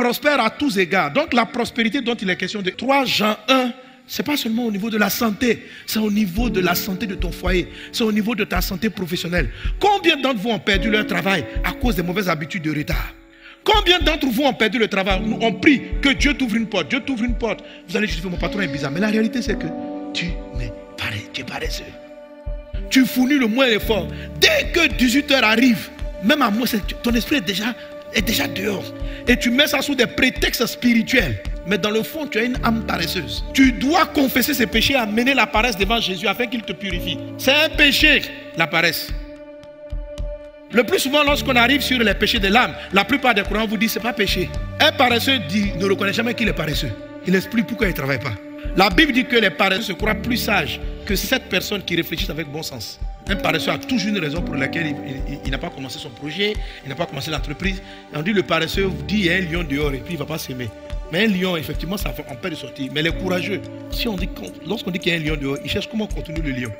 prospère à tous égards. Donc la prospérité dont il est question de 3 Jean 1, ce n'est pas seulement au niveau de la santé, c'est au niveau de la santé de ton foyer, c'est au niveau de ta santé professionnelle. Combien d'entre vous ont perdu leur travail à cause des mauvaises habitudes de retard? Combien d'entre vous ont perdu le travail? Nous on prie que Dieu t'ouvre une porte, Dieu t'ouvre une porte. Vous allez justifier, mon patron est bizarre. Mais la réalité c'est que tu es paresseux. Tu fournis le moins d'efforts. Dès que 18h arrive, même à moi, ton esprit est déjà dehors. Et tu mets ça sous des prétextes spirituels. Mais dans le fond, tu as une âme paresseuse. Tu dois confesser ces péchés, amener la paresse devant Jésus afin qu'il te purifie. C'est un péché, la paresse. Le plus souvent, lorsqu'on arrive sur les péchés de l'âme, la plupart des croyants vous disent que ce n'est pas péché. Un paresseux ne reconnaît jamais qu'il est paresseux. Il n'explique pourquoi il ne travaille pas. La Bible dit que les paresseux se croient plus sages que 7 personnes qui réfléchissent avec bon sens. Un paresseux a toujours une raison pour laquelle il n'a pas commencé son projet, il n'a pas commencé l'entreprise. On dit le paresseux dit il y a un lion dehors et puis il ne va pas s'aimer. Mais un lion, effectivement, ça fait en paix de sortir. Mais les courageux, lorsqu'on dit qu'il y a un lion dehors, ils cherchent comment contenir le lion.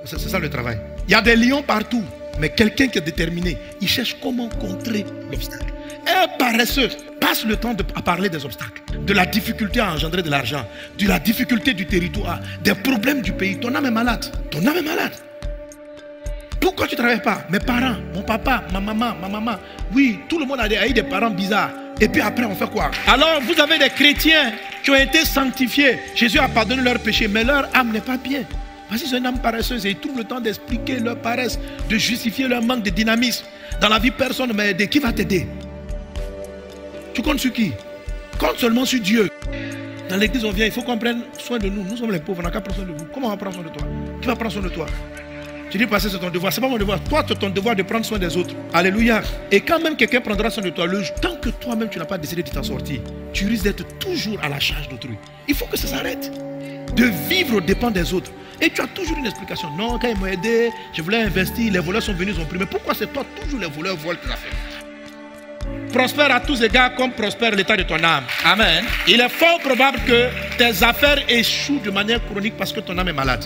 C'est ça le travail. Il y a des lions partout. Mais quelqu'un qui est déterminé, il cherche comment contrer l'obstacle. Un paresseux passe le temps à parler des obstacles, de la difficulté à engendrer de l'argent, de la difficulté du territoire, des problèmes du pays. Ton âme est malade. Ton âme est malade. Pourquoi tu ne travailles pas? Mes parents, mon papa, ma maman. Oui, tout le monde a eu des parents bizarres. Et puis après, on fait quoi? Alors, vous avez des chrétiens qui ont été sanctifiés. Jésus a pardonné leurs péchés, mais leur âme n'est pas bien. Parce qu'ils sont une âme paresseuse et ils trouvent le temps d'expliquer leur paresse, de justifier leur manque de dynamisme. Dans la vie, personne ne m'a aidé. Qui va t'aider? Tu comptes sur qui? Compte seulement sur Dieu. Dans l'église, on vient, il faut qu'on prenne soin de nous. Nous sommes les pauvres, on n'a qu'à prendre soin de vous. Comment on va prendre soin de toi? Qui va prendre soin de toi? Tu dis passer, c'est ton devoir. C'est pas mon devoir. Toi, c'est ton devoir de prendre soin des autres. Alléluia. Et quand même quelqu'un prendra soin de toi, tant que toi-même tu n'as pas décidé de t'en sortir, tu risques d'être toujours à la charge d'autrui. Il faut que ça s'arrête. De vivre aux dépens des autres. Et tu as toujours une explication. Non, quand ils m'ont aidé, je voulais investir, les voleurs sont venus, ils ont pris. Mais pourquoi c'est toi, toujours les voleurs volent tes affaires? Prospère à tous égards comme prospère l'état de ton âme. Amen. Il est fort probable que tes affaires échouent de manière chronique parce que ton âme est malade.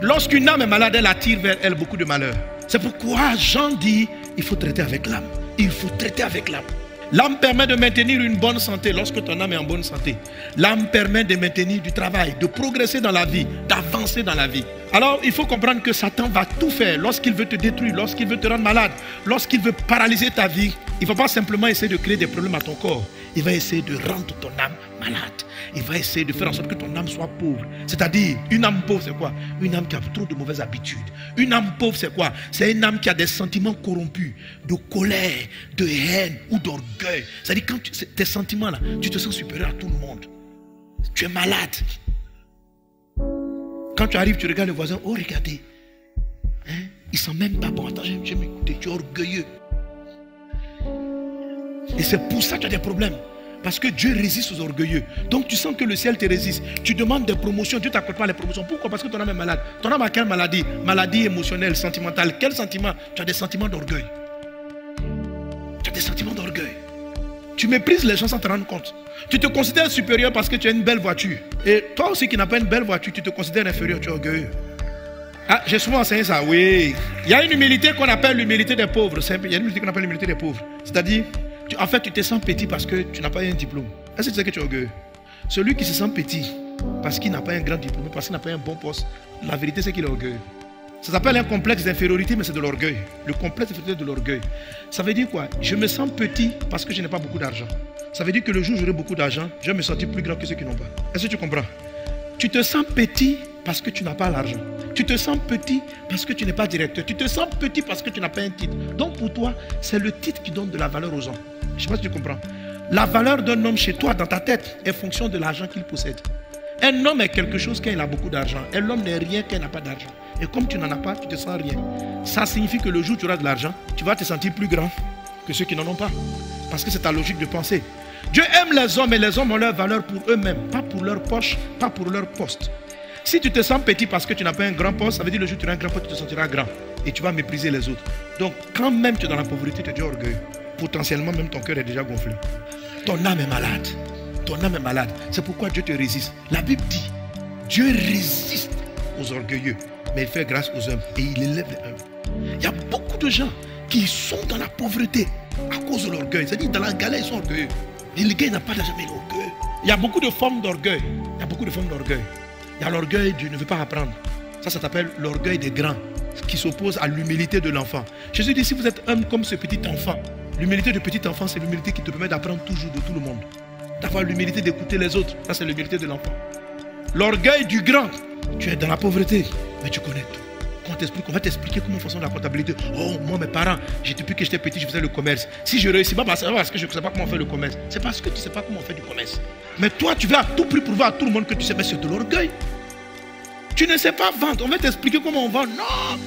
Lorsqu'une âme est malade, elle attire vers elle beaucoup de malheur. C'est pourquoi Jean dit, il faut traiter avec l'âme. Il faut traiter avec l'âme. L'âme permet de maintenir une bonne santé lorsque ton âme est en bonne santé. L'âme permet de maintenir du travail, de progresser dans la vie, d'avancer dans la vie. Alors, il faut comprendre que Satan va tout faire lorsqu'il veut te détruire, lorsqu'il veut te rendre malade, lorsqu'il veut paralyser ta vie. Il ne va pas simplement essayer de créer des problèmes à ton corps. Il va essayer de rendre ton âme malade. Il va essayer de faire en sorte que ton âme soit pauvre. C'est-à-dire, une âme pauvre, c'est quoi? Une âme qui a trop de mauvaises habitudes. Une âme pauvre, c'est quoi? C'est une âme qui a des sentiments corrompus, de colère, de haine ou d'orgueil. C'est-à-dire, quand tes sentiments-là, tu te sens supérieur à tout le monde. Tu es malade. Quand tu arrives, tu regardes le voisin, oh regardez, hein? Il sent même pas bon. Attends, je vais m'écouter, tu es orgueilleux. Et c'est pour ça que tu as des problèmes. Parce que Dieu résiste aux orgueilleux. Donc tu sens que le ciel te résiste. Tu demandes des promotions, Dieu ne t'accorde pas les promotions. Pourquoi? Parce que ton âme est malade. Ton âme a quelle maladie? Maladie émotionnelle, sentimentale. Quel sentiment? Tu as des sentiments d'orgueil. Tu as des sentiments d'orgueil. Tu méprises les gens sans te rendre compte. Tu te considères supérieur parce que tu as une belle voiture. Et toi aussi qui n'as pas une belle voiture, tu te considères inférieur, tu es orgueilleux. Ah, j'ai souvent enseigné ça, oui. Il y a une humilité qu'on appelle l'humilité des pauvres. Il y a une humilité qu'on appelle l'humilité des pauvres. C'est-à-dire, en fait, tu te sens petit parce que tu n'as pas un diplôme. Est-ce que tu sais que tu es orgueilleux? Celui qui se sent petit parce qu'il n'a pas un grand diplôme, parce qu'il n'a pas un bon poste, la vérité c'est qu'il est orgueilleux. Ça s'appelle un complexe d'infériorité, mais c'est de l'orgueil. Le complexe d'infériorité de l'orgueil. Ça veut dire quoi? Je me sens petit parce que je n'ai pas beaucoup d'argent. Ça veut dire que le jour où j'aurai beaucoup d'argent, je vais me sentir plus grand que ceux qui n'ont pas. Est-ce que tu comprends? Tu te sens petit parce que tu n'as pas l'argent. Tu te sens petit parce que tu n'es pas directeur. Tu te sens petit parce que tu n'as pas un titre. Donc pour toi, c'est le titre qui donne de la valeur aux hommes. Je ne sais pas si tu comprends. La valeur d'un homme chez toi, dans ta tête, est fonction de l'argent qu'il possède. Un homme est quelque chose quand il a beaucoup d'argent. Un homme n'est rien quand il n'a pas d'argent. Et comme tu n'en as pas, tu te sens rien. Ça signifie que le jour où tu auras de l'argent, tu vas te sentir plus grand que ceux qui n'en ont pas. Parce que c'est ta logique de pensée. Dieu aime les hommes et les hommes ont leur valeur pour eux-mêmes, pas pour leur poche, pas pour leur poste. Si tu te sens petit parce que tu n'as pas un grand poste, ça veut dire le jour où tu auras un grand poste, tu te sentiras grand. Et tu vas mépriser les autres. Donc quand même tu es dans la pauvreté, tu es déjà orgueilleux. Potentiellement même ton cœur est déjà gonflé. Ton âme est malade. Ton âme est malade. C'est pourquoi Dieu te résiste. La Bible dit, Dieu résiste aux orgueilleux, mais il fait grâce aux hommes et il élève les humbles. Il y a beaucoup de gens qui sont dans la pauvreté à cause de l'orgueil. C'est-à-dire dans la galère, ils sont orgueilleux. Le gars n'a pas d'argent, mais l'orgueil. Il y a beaucoup de formes d'orgueil. Il y a beaucoup de formes d'orgueil. Il y a l'orgueil du ne veut pas apprendre. Ça s'appelle l'orgueil des grands, qui s'oppose à l'humilité de l'enfant. Jésus dit, si vous êtes homme comme ce petit enfant, l'humilité du petit enfant, c'est l'humilité qui te permet d'apprendre toujours de tout le monde. D'avoir l'humilité d'écouter les autres. Ça, c'est l'humilité de l'enfant. L'orgueil du grand, tu es dans la pauvreté, mais tu connais tout. On va t'expliquer comment fonctionne la comptabilité. Oh, moi, mes parents, depuis que j'étais petit, je faisais le commerce. Si je réussis pas, c'est parce que je ne sais pas comment on fait le commerce. C'est parce que tu ne sais pas comment on fait du commerce. Mais toi, tu veux à tout prix prouver à tout le monde que tu sais, mais c'est de l'orgueil. Tu ne sais pas vendre. On va t'expliquer comment on vend. Non.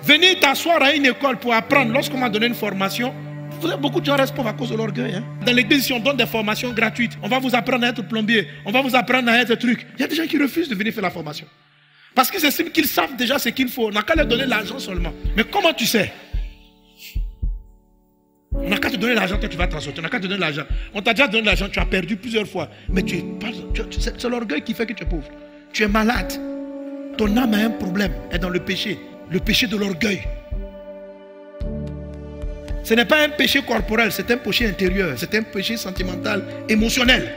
Venir t'asseoir à une école pour apprendre. Lorsqu'on m'a donné une formation, beaucoup de gens restent pauvres à cause de l'orgueil. Hein. Dans l'église, si on donne des formations gratuites, on va vous apprendre à être plombier, on va vous apprendre à être truc. Il y a des gens qui refusent de venir faire la formation. Parce qu'ils estiment qu'ils savent déjà ce qu'il faut. On n'a qu'à leur donner l'argent seulement. Mais comment tu sais? On n'a qu'à te donner l'argent que tu vas t'en sortir. On n'a qu'à te donner l'argent. On t'a déjà donné l'argent, tu as perdu plusieurs fois. Mais c'est l'orgueil qui fait que tu es pauvre. Tu es malade. Ton âme a un problème. Elle est dans le péché. Le péché de l'orgueil. Ce n'est pas un péché corporel, c'est un péché intérieur. C'est un péché sentimental, émotionnel.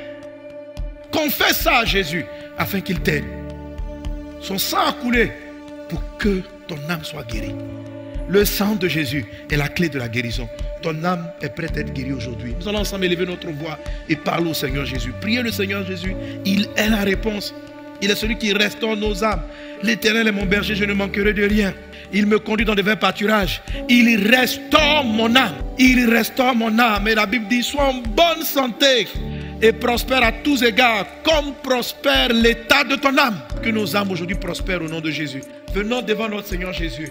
Confesse ça à Jésus afin qu'il t'aide. Son sang a coulé pour que ton âme soit guérie. Le sang de Jésus est la clé de la guérison. Ton âme est prête à être guérie aujourd'hui. Nous allons ensemble élever notre voix et parler au Seigneur Jésus. Priez le Seigneur Jésus. Il est la réponse. Il est celui qui restaure nos âmes. L'Éternel est mon berger, je ne manquerai de rien. Il me conduit dans de verts pâturages. Il restaure mon âme. Il restaure mon âme. Et la Bible dit, sois en bonne santé et prospère à tous égards, comme prospère l'état de ton âme. Que nos âmes aujourd'hui prospèrent au nom de Jésus. Venons devant notre Seigneur Jésus.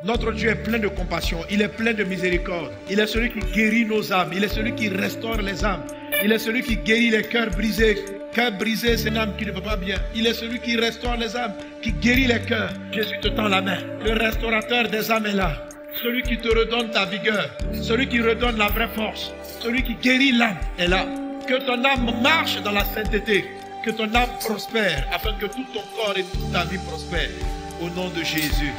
Notre Dieu est plein de compassion, il est plein de miséricorde. Il est celui qui guérit nos âmes, il est celui qui restaure les âmes. Il est celui qui guérit les cœurs brisés. Cœur brisé, c'est une âme qui ne va pas bien. Il est celui qui restaure les âmes, qui guérit les cœurs. Jésus te tend la main. Le restaurateur des âmes est là. Celui qui te redonne ta vigueur, celui qui redonne la vraie force, celui qui guérit l'âme est là. Que ton âme marche dans la sainteté, que ton âme prospère, afin que tout ton corps et toute ta vie prospèrent. Au nom de Jésus.